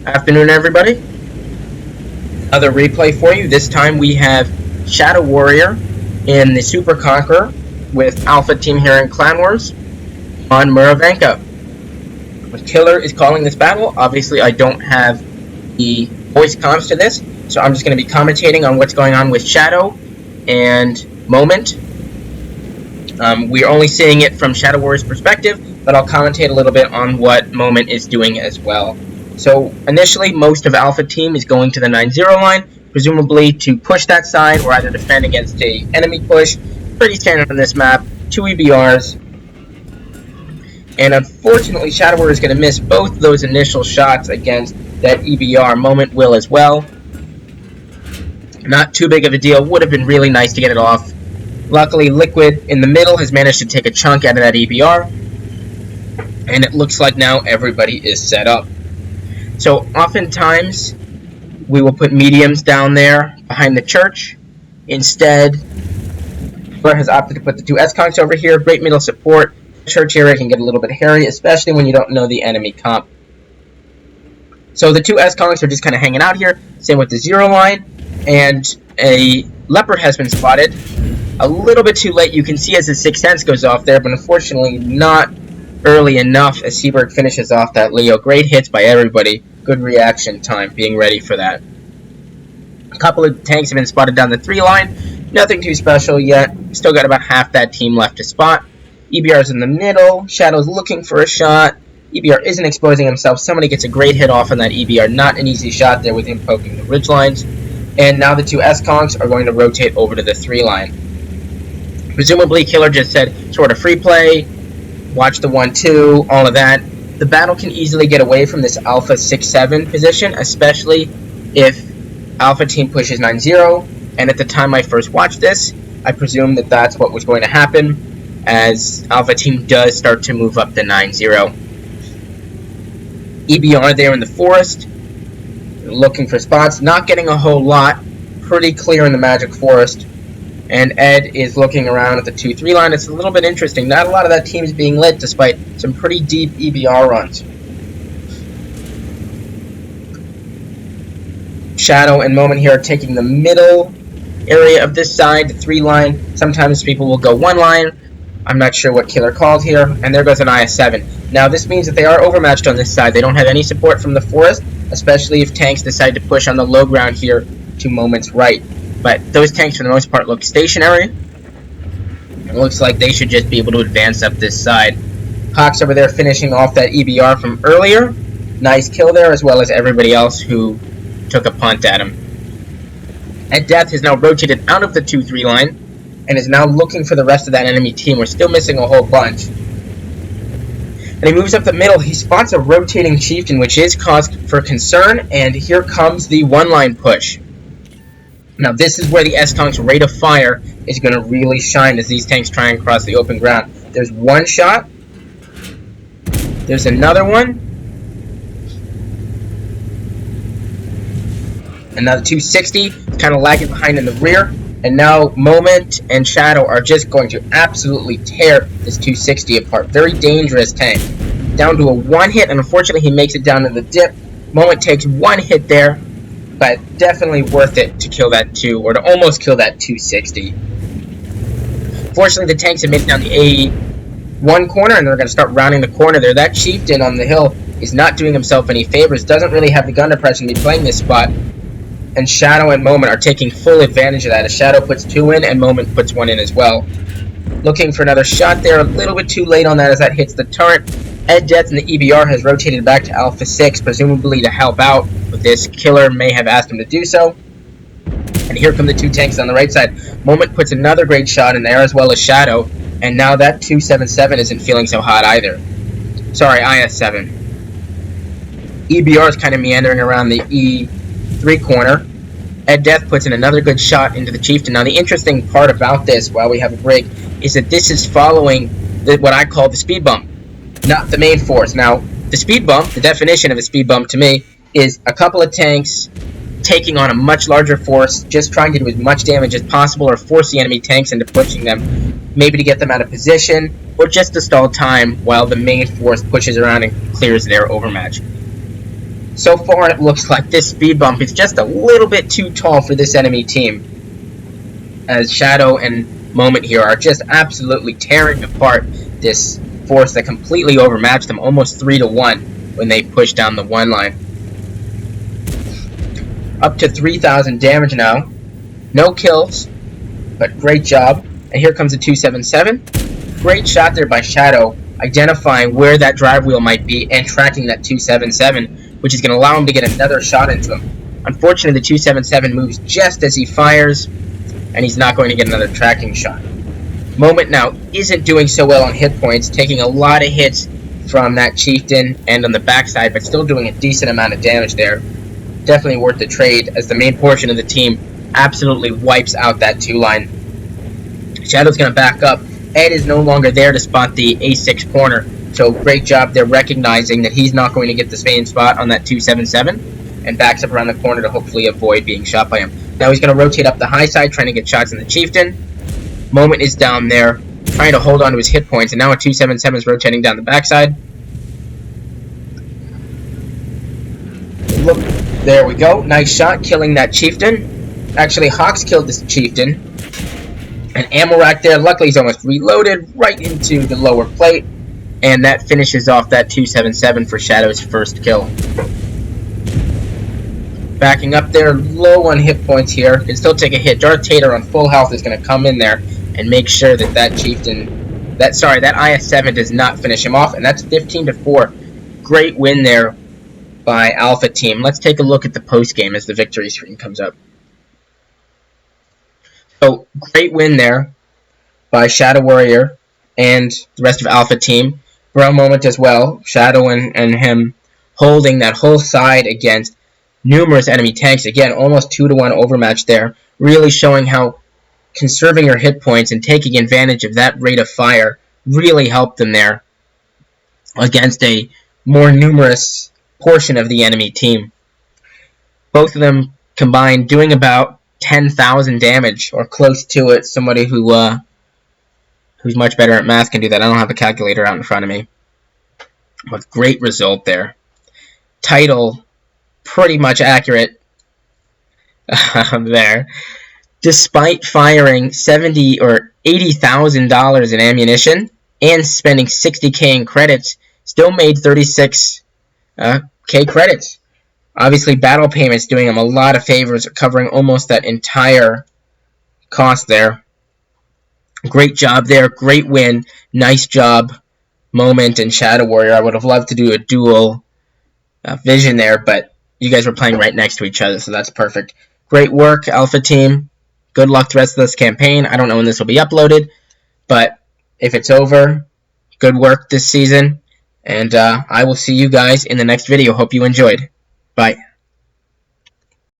Afternoon, everybody. Another replay for you. This time we have Shadow Warrior in the Super Conqueror with Alpha Team here in Clan Wars on Muravanka. Killer is calling this battle. Obviously, I don't have the voice comms to this, so I'm just going to be commentating on what's going on with Shadow and Moment. We're only seeing it from Shadow Warrior's perspective, but I'll commentate a little bit on what Moment is doing as well. So initially, most of Alpha Team is going to the 9-0 line, presumably to push that side or either defend against a enemy push. Pretty standard on this map. 2 EBRs. And unfortunately, Shadow Warrior is going to miss both those initial shots against that EBR. Moment will as well. Not too big of a deal. Would have been really nice to get it off. Luckily, Liquid in the middle has managed to take a chunk out of that EBR. And it looks like now everybody is set up. So oftentimes, we will put mediums down there behind the church. Instead, Blair has opted to put the 2 S-Conks over here. Great middle support. Church area can get a little bit hairy, especially when you don't know the enemy comp. So the 2 S-Conks are just kind of hanging out here. Same with the 0 line. And a leopard has been spotted. A little bit too late. You can see as the 6th sense goes off there, but unfortunately not early enough as Seaberg finishes off that Leo. Great hits by everybody. Good reaction time, being ready for that. A couple of tanks have been spotted down the 3 line. Nothing too special yet. Still got about half that team left to spot. EBR's in the middle. Shadow's looking for a shot. EBR isn't exposing himself. Somebody gets a great hit off on that EBR. Not an easy shot there with him poking the ridge lines. And now the 2 S-Conks are going to rotate over to the 3 line. Presumably, Killer just said sort of free play. Watch the 1-2, all of that. The battle can easily get away from this Alpha 6-7 position, especially if Alpha Team pushes 9-0. And at the time I first watched this, I presumed that that's what was going to happen, as Alpha Team does start to move up the 9-0. EBR there in the forest, looking for spots, not getting a whole lot, pretty clear in the Magic Forest. And Ed is looking around at the 2-3 line. It's a little bit interesting. Not a lot of that team is being lit, despite some pretty deep EBR runs. Shadow and Moment here are taking the middle area of this side, the 3 line. Sometimes people will go 1 line. I'm not sure what Killer called here. And there goes an IS-7. Now this means that they are overmatched on this side. They don't have any support from the forest, especially if tanks decide to push on the low ground here to Moment's right. But those tanks, for the most part, look stationary. It looks like they should just be able to advance up this side. Hawks over there finishing off that EBR from earlier. Nice kill there, as well as everybody else who took a punt at him. At Death has now rotated out of the 2-3 line and is now looking for the rest of that enemy team. We're still missing a whole bunch. And he moves up the middle. He spots a rotating chieftain, which is cause for concern. And here comes the 1-line push. Now this is where the S-Conks' rate of fire is going to really shine as these tanks try and cross the open ground. There's 1 shot. There's another one. Another 260. Kind of lagging behind in the rear. And now Moment and Shadow are just going to absolutely tear this 260 apart. Very dangerous tank. Down to a 1 hit, and unfortunately he makes it down to the dip. Moment takes 1 hit there. But definitely worth it to kill that 2, or to almost kill that 260. Fortunately, the tanks have made it down the A1 corner, and they're going to start rounding the corner there. That chieftain on the hill is not doing himself any favors, doesn't really have the gun depression to be playing this spot. And Shadow and Moment are taking full advantage of that, as Shadow puts 2 in, and Moment puts 1 in as well. Looking for another shot there, a little bit too late on that as that hits the turret. Ed Death and the EBR has rotated back to Alpha 6, presumably to help out with this. Killer may have asked him to do so. And here come the 2 tanks on the right side. Moment puts another great shot in there, as well as Shadow. And now that 277 isn't feeling so hot either. Sorry, IS-7. EBR is kind of meandering around the E3 corner. Ed Death puts in another good shot into the chieftain. Now the interesting part about this, while we have a break, is that this is following what I call the speed bump, not the main force. Now, the speed bump, the definition of a speed bump to me, is a couple of tanks taking on a much larger force, just trying to do as much damage as possible or force the enemy tanks into pushing them, maybe to get them out of position, or just to stall time while the main force pushes around and clears their overmatch. So far, it looks like this speed bump is just a little bit too tall for this enemy team, as Shadow and Moment here are just absolutely tearing apart this force that completely overmatched them, almost 3-1 when they pushed down the 1 line. Up to 3,000 damage now. No kills, but great job. And here comes a 277. Great shot there by Shadow, identifying where that drive wheel might be and tracking that 277, which is going to allow him to get another shot into him. Unfortunately, the 277 moves just as he fires, and he's not going to get another tracking shot. Moment now isn't doing so well on hit points, taking a lot of hits from that Chieftain and on the backside, but still doing a decent amount of damage there. Definitely worth the trade, as the main portion of the team absolutely wipes out that 2 line. Shadow's going to back up. Ed is no longer there to spot the A6 corner, so great job there recognizing that he's not going to get the same spot on that 277, and backs up around the corner to hopefully avoid being shot by him. Now he's going to rotate up the high side, trying to get shots in the Chieftain. Moment is down there, trying to hold on to his hit points, and now a 277 is rotating down the backside. Look, there we go. Nice shot, killing that Chieftain. Actually, Hawks killed this Chieftain. An ammo rack there. Luckily, he's almost reloaded right into the lower plate. And that finishes off that 277 for Shadow's first kill. Backing up there, low on hit points here. Can still take a hit. Darth Tater on full health is going to come in there and make sure that that Chieftain... that IS-7 does not finish him off. And that's 15-4. Great win there by Alpha Team. Let's take a look at the post-game as the victory screen comes up. So, great win there by Shadow Warrior and the rest of Alpha Team. For a moment as well, Shadow and him holding that whole side against numerous enemy tanks. Again, almost 2-1 overmatch there. Really showing how conserving your hit points and taking advantage of that rate of fire really helped them there against a more numerous portion of the enemy team. Both of them combined doing about 10,000 damage, or close to it. Somebody who's much better at math can do that. I don't have a calculator out in front of me. But great result there. Title, pretty much accurate there. Despite firing $70,000 or $80,000 in ammunition and spending $60K in credits, still made 36K credits. Obviously, battle payments doing him a lot of favors, covering almost that entire cost there. Great job there. Great win. Nice job, Moment and Shadow Warrior. I would have loved to do a dual vision there, but you guys were playing right next to each other, so that's perfect. Great work, Alpha Team. Good luck the rest of this campaign. I don't know when this will be uploaded, but if it's over, good work this season. And I will see you guys in the next video. Hope you enjoyed. Bye.